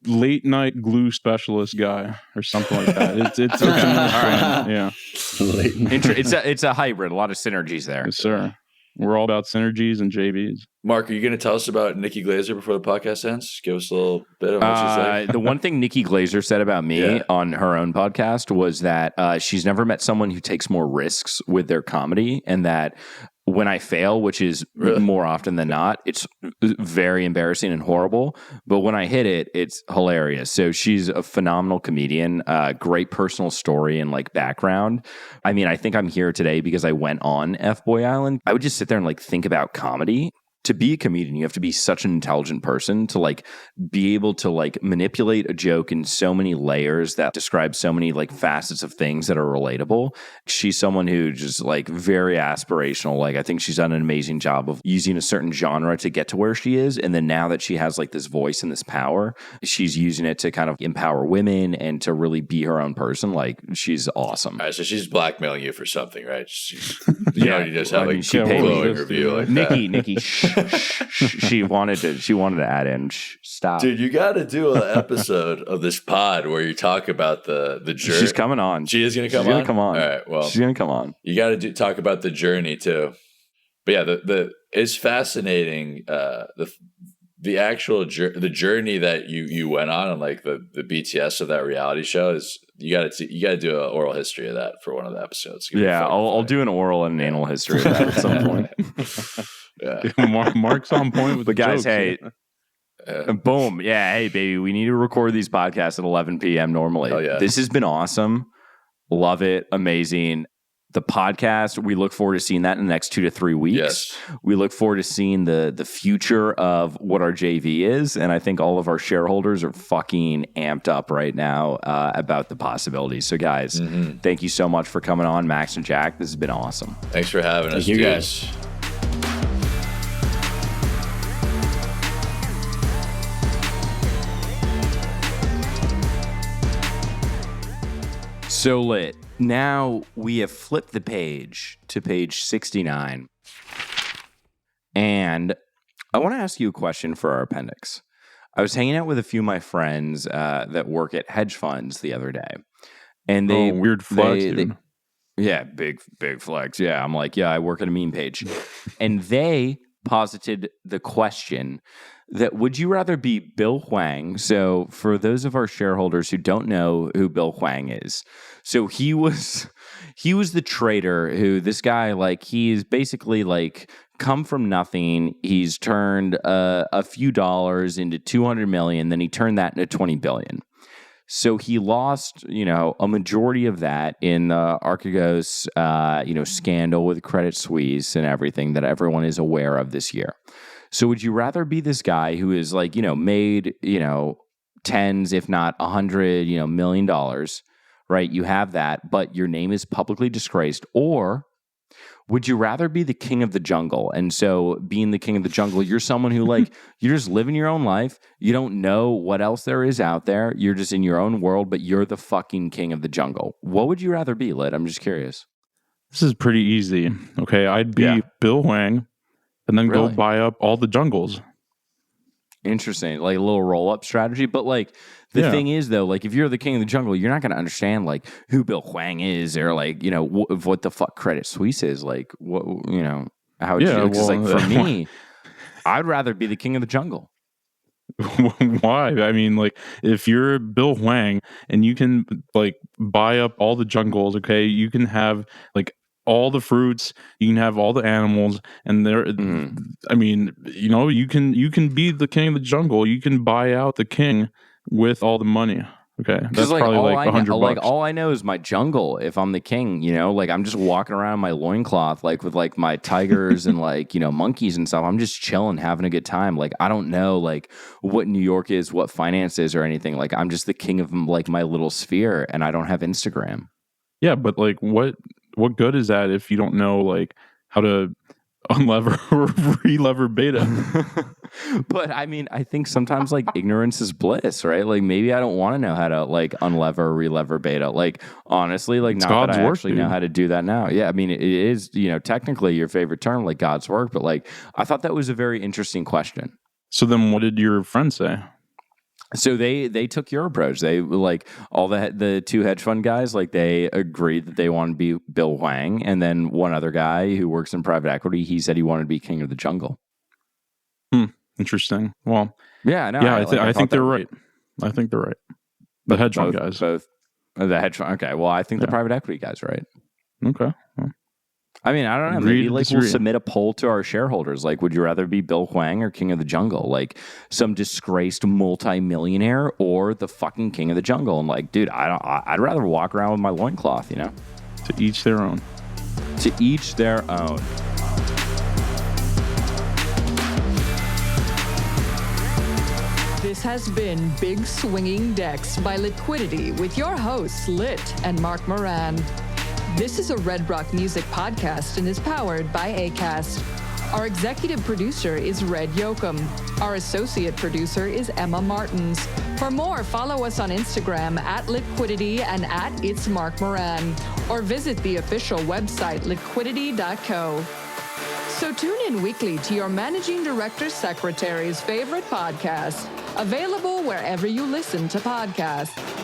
Late night glue specialist guy or something like that. It's All right. Yeah. It's a hybrid. A lot of synergies there. Yes, sir. We're all about synergies and JVs. Mark, are you going to tell us about Nikki Glaser before the podcast ends? Give us a little bit of what she's like. The one thing Nikki Glaser said about me on her own podcast was that she's never met someone who takes more risks with their comedy, and that when I fail, which is more often than not, it's very embarrassing and horrible. But when I hit it, it's hilarious. So she's a phenomenal comedian, great personal story and like background. I mean, I think I'm here today because I went on FBoy Island. I would just sit there and like think about comedy. To be a comedian, you have to be such an intelligent person to like be able to like manipulate a joke in so many layers that describe so many like facets of things that are relatable. She's someone who just like very aspirational. Like I think she's done an amazing job of using a certain genre to get to where she is. And then now that she has like this voice and this power, she's using it to kind of empower women and to really be her own person. Like she's awesome. All right, so she's blackmailing you for something, right? You just have like she paid glowing me. review like Nikki, she wanted to add in. Stop, dude. You got to do an episode of this pod where you talk about the journey. She's coming on. She is going to come on. She's going to come on. All right. Well, she's going to come on. You got to talk about the journey too. But yeah, it's fascinating. The actual journey that you went on, and like the BTS of that reality show is you got to do an oral history of that for one of the episodes. Yeah, I'll do an oral and an anal history of that at some point. Yeah, Mark's on point with the guys. jokes. Hey, boom, yeah, hey baby, we need to record these podcasts at 11 p.m. normally. Oh, yeah. This has been awesome. Love it, amazing. The podcast, we look forward to seeing that in the next 2 to 3 weeks. Yes. We look forward to seeing the future of what our JV is. And I think all of our shareholders are fucking amped up right now about the possibilities. So guys, thank you so much for coming on, Max and Jack. This has been awesome. Thanks for having us. Thank you guys. So lit. Now we have flipped the page to page 69. And I want to ask you a question for our appendix. I was hanging out with a few of my friends that work at hedge funds the other day. And they weird flex, dude. Yeah, big flex. Yeah, I'm like, yeah, I work at a meme page. And they posited the question that would you rather be Bill Hwang? So for those of our shareholders who don't know who Bill Hwang is, so he was the trader who this guy, like, he's basically like come from nothing. He's turned a few dollars into 200 million, then he turned that into 20 billion. So he lost, a majority of that in the Archegos, scandal with Credit Suisse and everything that everyone is aware of this year. So would you rather be this guy who is like, made, tens, if not $100, million dollars, right? You have that, but your name is publicly disgraced. Or would you rather be the king of the jungle? And so being the king of the jungle, you're someone who like, you're just living your own life. You don't know what else there is out there. You're just in your own world, but you're the fucking king of the jungle. What would you rather be, Lit? I'm just curious. This is pretty easy. Okay, I'd be Bill Hwang and then go buy up all the jungles. Interesting. Like a little roll-up strategy. But like the thing is, though, like if you're the king of the jungle, you're not going to understand like who Bill Hwang is or like, what the fuck Credit Suisse is. Like, what, how would you do? Because like for me, I'd rather be the king of the jungle. Why? I mean, like, if you're Bill Hwang and you can like buy up all the jungles, okay, you can have like all the fruits, you can have all the animals, and I mean, you can be the king of the jungle. You can buy out the king with all the money. Okay, that's like, probably like $100. Like all I know is my jungle. If I'm the king, like I'm just walking around in my loincloth, like with like my tigers and like monkeys and stuff. I'm just chilling, having a good time. Like I don't know like what New York is, what finance is, or anything. Like I'm just the king of like my little sphere, and I don't have Instagram. Yeah, but like what good is that if you don't know like how to unlever or relever beta? But I mean, I think sometimes like ignorance is bliss, right? Like maybe I don't want to know how to like unlever or relever beta. Like honestly, like not God's that I work, actually dude. know how to do that now. Yeah, I mean, it is, technically your favorite term, like God's work, but like I thought that was a very interesting question. So then what did your friend say? So they took your approach. They like all the two hedge fund guys, like they agreed that they want to be Bill Hwang, and then one other guy who works in private equity, he said he wanted to be king of the jungle. Interesting. Well, yeah, no, yeah, I think they're right. I think they're right. The hedge fund guys. Both the hedge fund. Okay, well, I think the private equity guys are right. Okay. Well, I mean, I don't know. Maybe like we'll submit a poll to our shareholders. Like, would you rather be Bill Hwang or King of the Jungle? Like some disgraced multimillionaire or the fucking King of the Jungle? And like, dude, I'd rather walk around with my loincloth, To each their own. To each their own. This has been Big Swinging Decks by Litquidity with your hosts, Lit and Mark Moran. This is a Red Rock Music podcast and is powered by Acast. Our executive producer is Red Yoakum. Our associate producer is Emma Martins. For more, follow us on Instagram at Litquidity and at It's Mark Moran, or visit the official website liquidity.co. So tune in weekly to your managing director secretary's favorite podcast, available wherever you listen to podcasts.